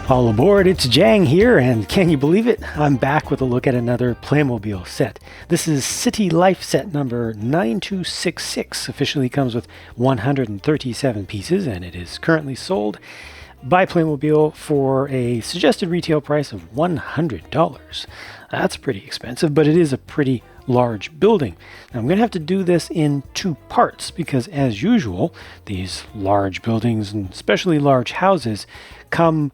All aboard, it's Jang here, and can you believe it? I'm back with a look at another Playmobil set. This is City Life set number 9266. Officially comes with 137 pieces, and it is currently sold by Playmobil for a suggested retail price of $100. That's pretty expensive, but it is a pretty large building. Now I'm going to have to do this in two parts because, as usual, these large buildings and especially large houses come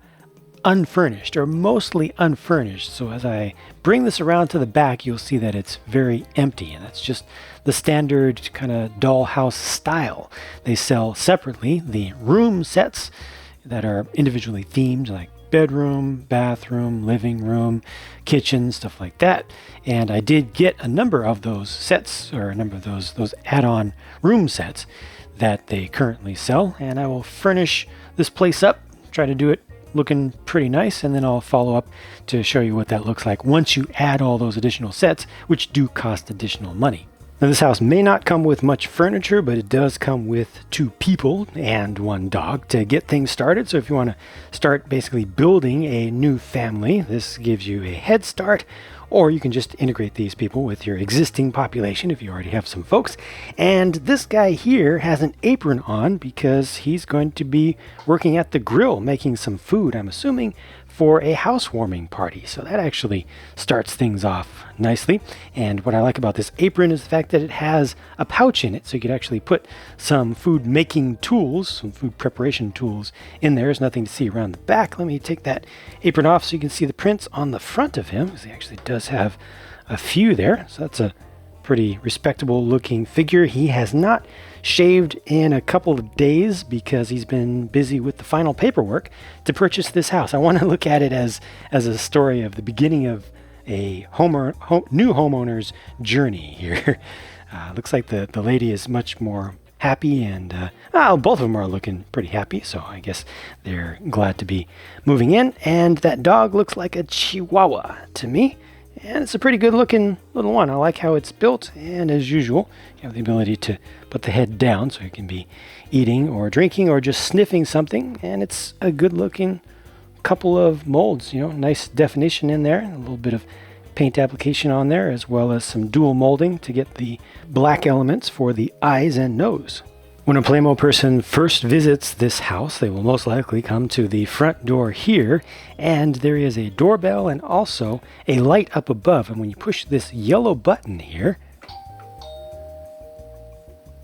unfurnished or mostly unfurnished. So as I bring this around to the back, you'll see that it's very empty, and that's just the standard kind of dollhouse style. They sell separately the room sets that are individually themed, like bedroom, bathroom, living room, kitchen, stuff like that. And I did get a number of those sets, or a number of those add-on room sets that they currently sell, and I will furnish this place up, try to do it looking pretty nice, and then I'll follow up to show you what that looks like once you add all those additional sets, which do cost additional money. Now, this house may not come with much furniture, but it does come with 2 people and 1 dog to get things started. So if you want to start basically building a new family, this gives you a head start. Or you can just integrate these people with your existing population if you already have some folks. And this guy here has an apron on because he's going to be working at the grill making some food, I'm assuming, for a housewarming party. So that actually starts things off nicely. And what I like about this apron is the fact that it has a pouch in it, so you could actually put some food making tools, some food preparation tools in there. There's nothing to see around the back. Let me take that apron off so you can see the prints on the front of him, because he actually does have a few there. So that's a pretty respectable looking figure. He has not shaved in a couple of days because he's been busy with the final paperwork to purchase this house. I want to look at it as a story of the beginning of a new homeowner's journey here. Looks like the lady is much more happy, and both of them are looking pretty happy, so I guess they're glad to be moving in. And that dog looks like a Chihuahua to me, and it's a pretty good looking little one. I like how it's built, and as usual, you have the ability to put the head down so you can be eating or drinking or just sniffing something, and it's a good looking couple of molds, nice definition in there, a little bit of paint application on there, as well as some dual molding to get the black elements for the eyes and nose. When a Playmo person first visits this house, they will most likely come to the front door here, and there is a doorbell and also a light up above. And when you push this yellow button here,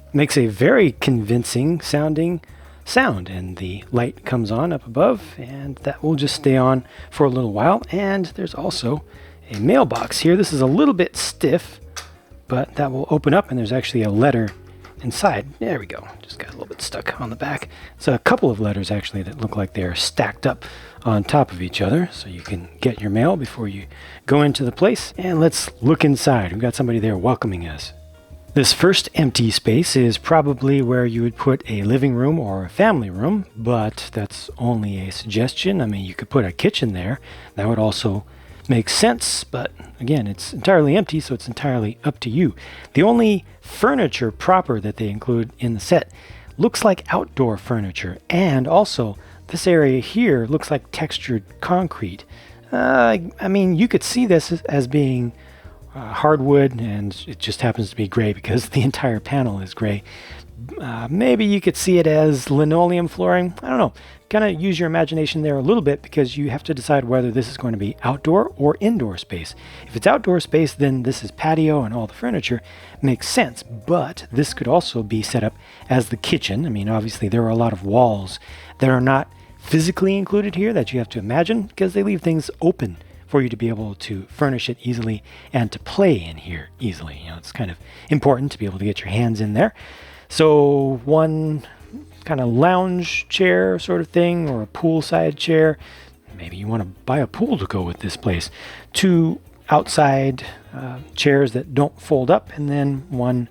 it makes a very convincing sounding sound, and the light comes on up above, and that will just stay on for a little while. And there's also a mailbox here. This is a little bit stiff, but that will open up, and there's actually a letter inside. There we go. Just got a little bit stuck on the back. So a couple of letters actually that look like they're stacked up on top of each other, so you can get your mail before you go into the place. And let's look inside. We've got somebody there welcoming us. This first empty space is probably where you would put a living room or a family room, but that's only a suggestion. I mean, you could put a kitchen there. That would also make sense, but again, it's entirely empty, so it's entirely up to you. The only furniture proper that they include in the set looks like outdoor furniture, and also this area here looks like textured concrete. I mean, you could see this as being hardwood, and it just happens to be gray because the entire panel is gray. Maybe you could see it as linoleum flooring. I don't know. Kind of use your imagination there a little bit, because you have to decide whether this is going to be outdoor or indoor space. If it's outdoor space, then this is patio and all the furniture makes sense, but this could also be set up as the kitchen. I mean, obviously there are a lot of walls that are not physically included here that you have to imagine, because they leave things open for you to be able to furnish it easily and to play in here easily. It's kind of important to be able to get your hands in there. So one kind of lounge chair sort of thing, or a poolside chair. Maybe you want to buy a pool to go with this place. 2 outside chairs that don't fold up, and then 1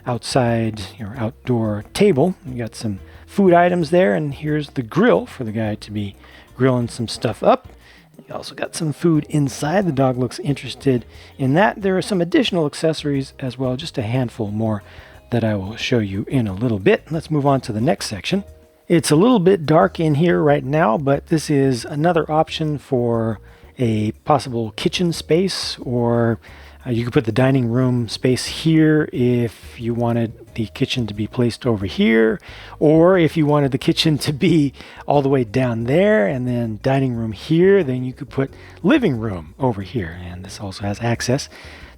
outside or outdoor table. You got some food items there, and here's the grill for the guy to be grilling some stuff up. You also got some food inside. The dog looks interested in that. There are some additional accessories as well, just a handful more that I will show you in a little bit. Let's move on to the next section. It's a little bit dark in here right now, but this is another option for a possible kitchen space, or you could put the dining room space here if you wanted the kitchen to be placed over here, or if you wanted the kitchen to be all the way down there and then dining room here, then you could put living room over here. And this also has access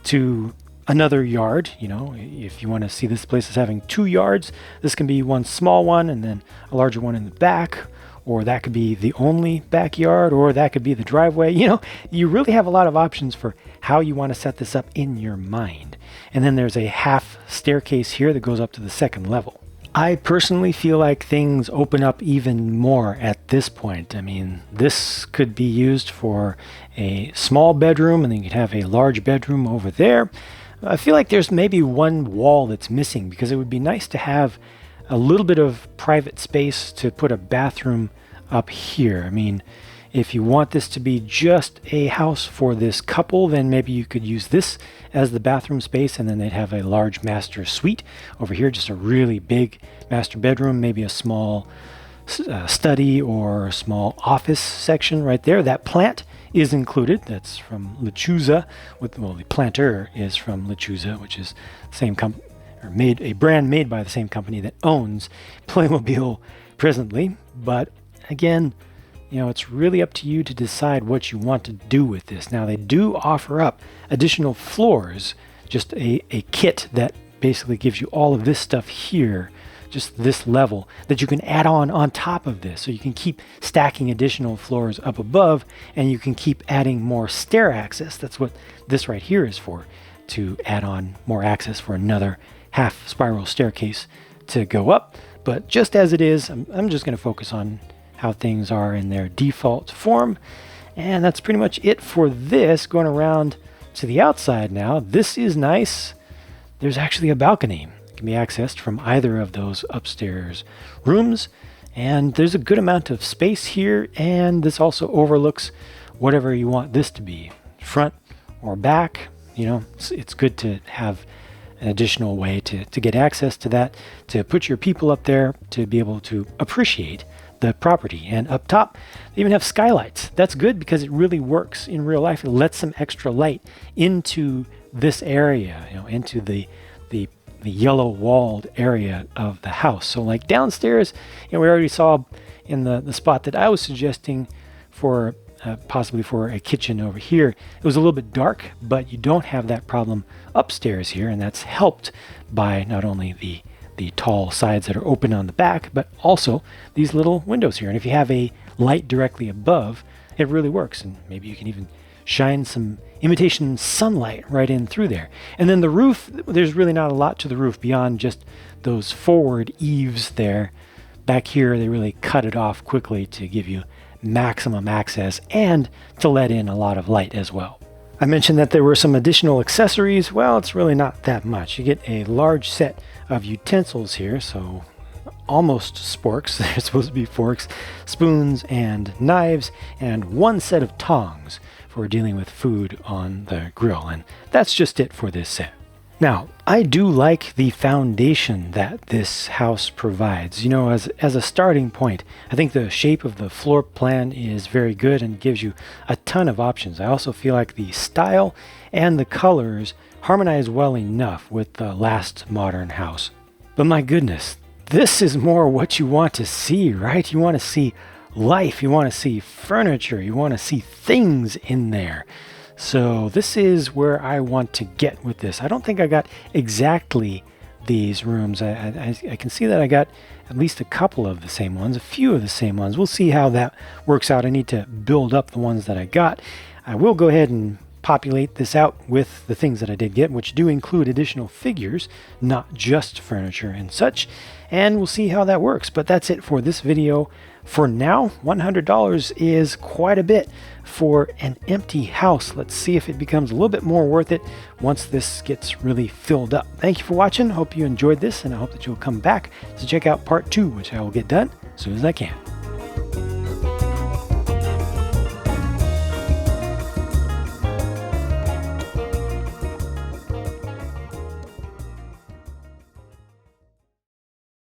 to another yard. You know, if you want to see this place as having 2 yards, this can be one small one and then a larger one in the back, or that could be the only backyard, or that could be the driveway. You know, you really have a lot of options for how you want to set this up in your mind. And then there's a half staircase here that goes up to the 2nd level. I personally feel like things open up even more at this point. I mean, this could be used for a small bedroom, and then you could have a large bedroom over there. I feel like there's maybe one wall that's missing, because it would be nice to have a little bit of private space to put a bathroom up here. I mean, if you want this to be just a house for this couple, then maybe you could use this as the bathroom space, and then they'd have a large master suite over here, just a really big master bedroom, maybe a small study or a small office section right there. That plant is included. That's from Lechuza. The planter is from Lechuza, which is the same company, or a brand made by the same company that owns Playmobil presently. But again, you know, it's really up to you to decide what you want to do with this. Now, they do offer up additional floors, just a kit that basically gives you all of this stuff here, just this level, that you can add on top of this. So you can keep stacking additional floors up above, and you can keep adding more stair access. That's what this right here is for, to add on more access for another half spiral staircase to go up. But just as it is, I'm just going to focus on how things are in their default form. And that's pretty much it for this. Going around to the outside now, this is nice. There's actually a balcony. It can be accessed from either of those upstairs rooms. And there's a good amount of space here. And this also overlooks whatever you want this to be, front or back. You know, it's good to have an additional way to get access to that, to put your people up there, to be able to appreciate the property. And up top, they even have skylights. That's good because it really works in real life. It lets some extra light into this area, you know, into the yellow walled area of the house. So like downstairs, you know, we already saw in the spot that I was suggesting for possibly for a kitchen over here, it was a little bit dark, but you don't have that problem upstairs here, and that's helped by not only the tall sides that are open on the back, but also these little windows here. And if you have a light directly above, it really works. And maybe you can even shine some imitation sunlight right in through there. And then the roof, there's really not a lot to the roof beyond just those forward eaves there. Back here, they really cut it off quickly to give you maximum access and to let in a lot of light as well. I mentioned that there were some additional accessories. Well, it's really not that much. You get a large set of utensils here, so almost sporks. They're supposed to be forks, spoons, and knives, and one set of tongs for dealing with food on the grill. And that's just it for this set. Now, I do like the foundation that this house provides. You know, as a starting point, I think the shape of the floor plan is very good and gives you a ton of options. I also feel like the style and the colors harmonize well enough with the last modern house. But my goodness, this is more what you want to see, right? You want to see life, you want to see furniture, you want to see things in there. So this is where I want to get with this. I don't think I got exactly these rooms. I can see that I got at least a couple of the same ones, a few of the same ones. We'll see how that works out. I need to build up the ones that I got. I will go ahead and populate this out with the things that I did get, which do include additional figures, not just furniture and such. And we'll see how that works. But that's it for this video. For now, $100 is quite a bit for an empty house. Let's see if it becomes a little bit more worth it once this gets really filled up. Thank you for watching. Hope you enjoyed this, and I hope that you'll come back to check out part 2, which I will get done as soon as I can.